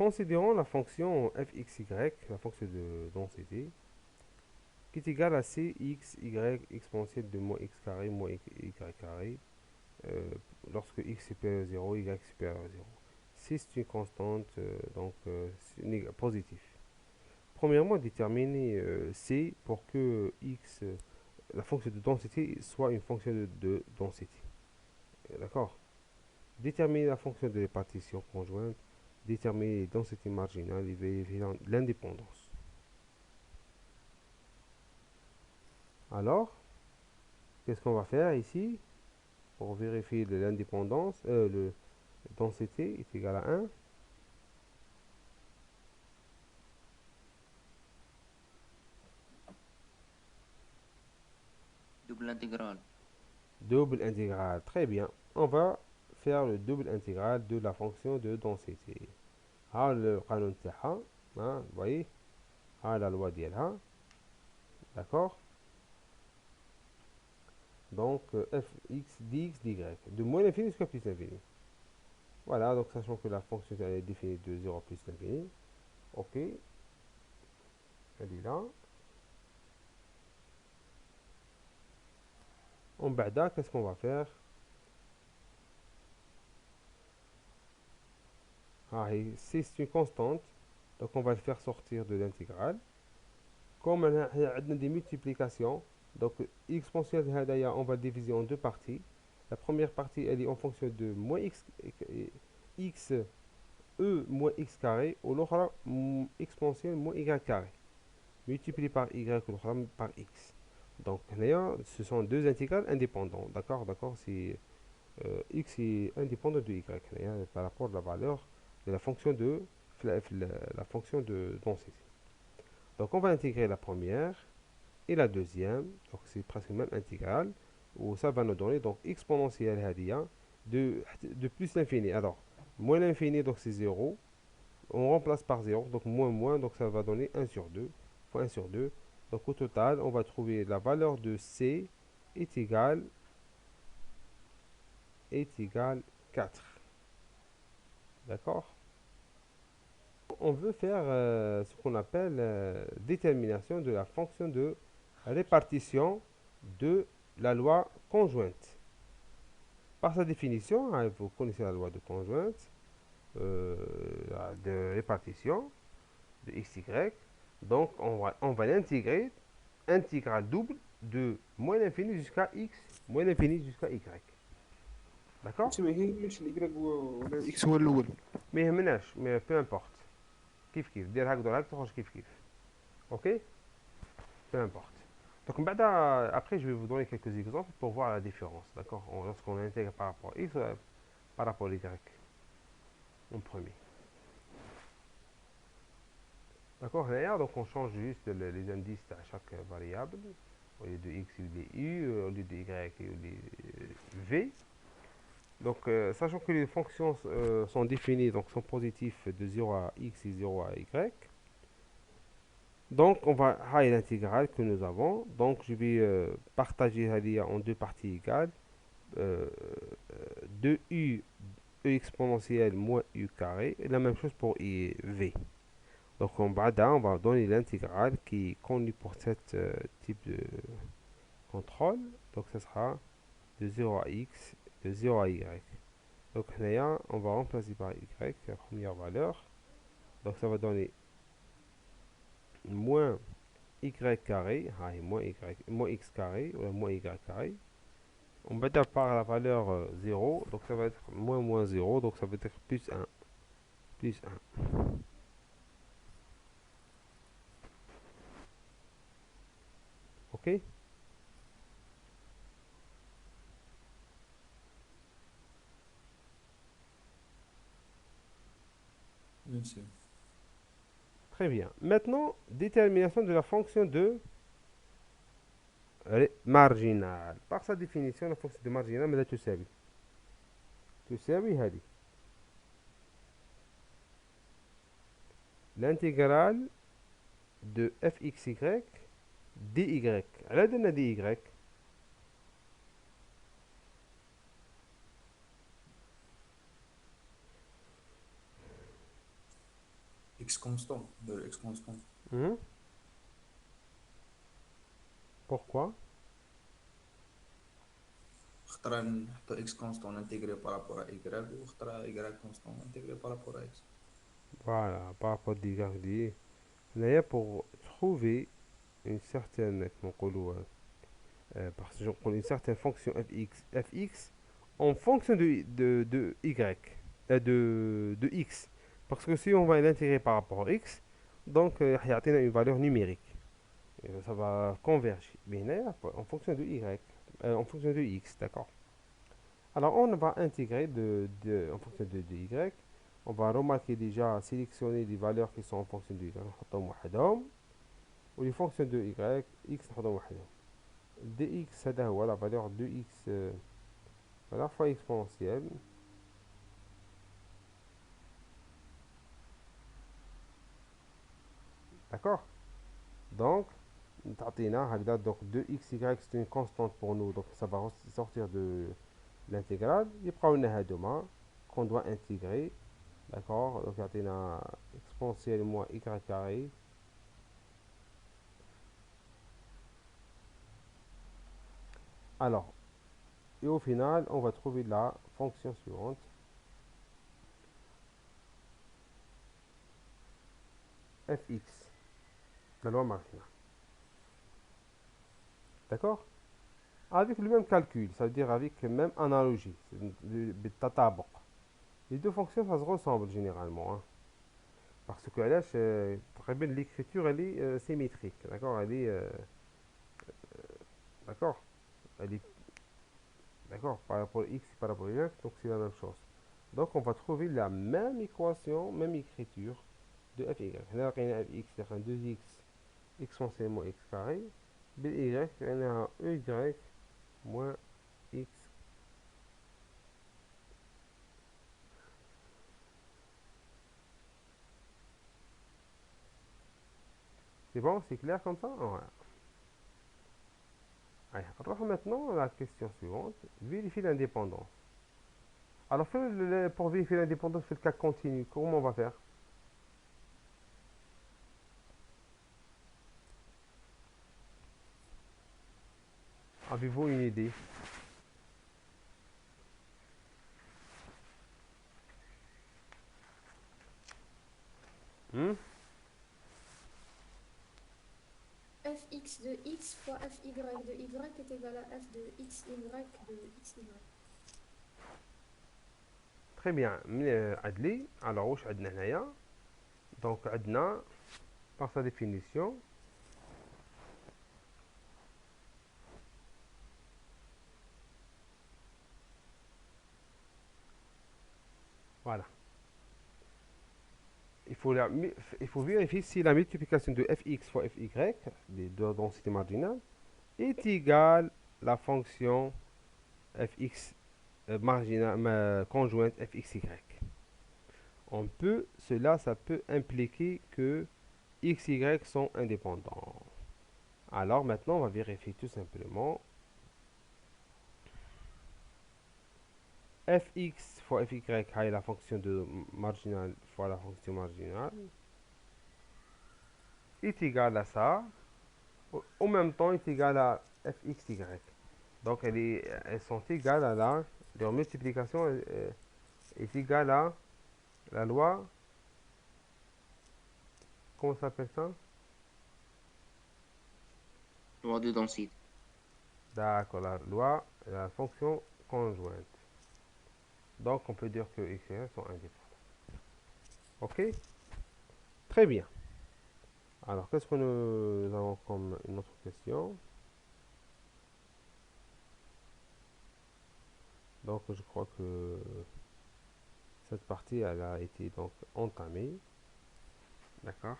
considérons la fonction fxy, la fonction de densité, qui est égale à cxy exponentielle de moins x carré moins y carré, lorsque x est supérieur à 0, y est supérieur à 0. Si c'est une constante, positive. Premièrement, déterminer c pour que x, la fonction de densité, soit une fonction de densité. D'accord? Déterminer la fonction de répartition conjointe, déterminer les densités marginales et vérifier l'indépendance. Alors, qu'est-ce qu'on va faire ici pour vérifier l'indépendance? Le densité est égal à 1. Double intégrale. Double intégrale. Très bien. On va faire le double intégral de la fonction de densité. Ah, le قانون تاعها, hein, vous voyez? Ah, la loi ديالها. D'accord? Donc, fx dx dy. De moins l'infini jusqu'à plus l'infini. Voilà, donc sachant que la fonction elle est définie de 0 à plus l'infini. Ok. Elle est là. En bas, qu'est-ce qu'on va faire? Ah, c'est une constante. Donc, on va le faire sortir de l'intégrale. Comme on a des multiplications, donc exponentielle هذايا, on va le diviser en deux parties. La première partie, elle est en fonction de moins x, x e moins x carré, ou l'autre exponentielle moins y carré, multiplié par y ou l'autre par x. Donc là, ce sont deux intégrales indépendants. D'accord, d'accord, c'est x est indépendant de y là, par rapport à la valeur de la fonction de la fonction de densité. Donc on va intégrer la première et la deuxième, donc c'est presque le même intégral, où ça va nous donner donc exponentielle هذه de plus l'infini. Alors, moins l'infini, donc c'est 0, on remplace par 0, donc moins moins, donc ça va donner 1 sur 2, fois 1 sur 2. Donc au total, on va trouver la valeur de c est égale 4. D'accord? On veut faire ce qu'on appelle détermination de la fonction de répartition de la loi conjointe. Par sa définition, hein, vous connaissez la loi de conjointe, euh, de répartition de xy. Donc, on va l'intégrer, intégrale double de moins l'infini jusqu'à x, moins l'infini jusqu'à y. D'accord? ما يهمش الاكراج ولا الاكس هو الاول. Mais يهمناش, mais peu importe. كيف كيف دير هكذا هكذا تخرج كيف كيف. Ok? Peu importe. Donc, après, je vais vous donner quelques exemples pour voir la différence. D'accord? Lorsqu'on intègre par rapport à x, par rapport à y en premier. D'accord? D'ailleurs, donc on change juste les indices à chaque variable. Au lieu de x, il y a u, au lieu de y, il y a v. Donc, sachant que les fonctions sont définies, donc sont positifs de 0 à x et 0 à y. Donc, on va à l'intégrale que nous avons. Donc, je vais partager en deux parties égales. 2u e exponentielle moins u carré. Et la même chose pour v. Donc en bas on va donner l'intégrale qui est connue pour ce type de contrôle. Donc ce sera de 0 à x, de 0 à y. Donc là, on va remplacer par y, la première valeur. Donc ça va donner moins y carré, moins x carré, ou moins y carré. On va dire par la valeur 0, donc ça va être moins moins 0, donc ça va être plus 1. Plus 1. Ok? Bien sûr. Très bien. Maintenant, détermination de la fonction de marginal. Par sa définition, la fonction de marginal ماذا تساوي؟ تساوي هذه l'intégrale de fxy dy. على درنا dy؟ X constant, de X constant. Mhm. Pourquoi? خطرة نحطو X constant intégré par rapport à Y ou خطرة Y constant intégré par rapport à X. Voilà, par rapport à Descartes, là, pour trouver une certaine, comment نقولوا, parce que une certaine fonction fx en fonction de y, de x. Parce que si on va l'intégrer par rapport à x, donc il y a une valeur numérique. Et ça va converger. Mais là, en fonction de y, en fonction de x, d'accord. Alors on va intégrer en fonction de y. On va remarquer déjà sélectionner les valeurs qui sont en fonction de y. نحطهم وحدهم. les fonctions de y, x نحطهم وحدهم. dx هذا هو la valeur de x à la fois exponentielle. D'accord. Donc تعطينا هكذا donc 2xy c'est une constante pour nous, donc ça va sortir de l'intégrale. يبقاو لنا هادوما qu'on doit intégrer. D'accord. Donc يعطينا exponentielle moins y carré. Alors, et au final, on va trouver la fonction suivante. fx, la loi marginale. D'accord. Avec le même calcul, ça veut dire avec la même analogie. بالتطابق. Les deux fonctions, ça se ressemble généralement. Hein. Parce que là, l'écriture, elle est symétrique. D'accord. Elle est. D'accord. Elle est. D'accord. Par rapport à x et par rapport à y, donc c'est la même chose. Donc on va trouver la même équation, même écriture de fy. Là, on a fx, c'est 2x exponentiellement x carré. by, on a ey moins x. C'est bon, c'est clair comme ça? Voilà. Allez, alors maintenant la question suivante. Vérifier l'indépendance. Alors pour vérifier l'indépendance, c'est le cas continu. Comment on va faire? Avez-vous une idée? Hmm. fx de x fois fy de y est égal à f de xy de xy. Très bien. Adli. Alors, واش عندنا هنايا? Donc عندنا par sa définition. Voilà. Il faut vérifier si la multiplication de fx fois fy, les deux densités marginales, est égale à la fonction fx marginale conjointe fxy. Ça peut impliquer que x, y sont indépendants. Alors maintenant, on va vérifier tout simplement. Fx fois fy est la fonction de marginale fois la fonction marginale est égal à ça. En même temps, est égal à fxy. Donc elles sont égales à leur multiplication est égale à la loi, comment ça s'appelle ça? Loi de densité. D'accord, la fonction conjointe. Donc on peut dire que x et y sont indépendants. Ok? Très bien. Alors qu'est-ce que nous avons comme une autre question? Donc je crois que cette partie elle a été donc entamée. D'accord?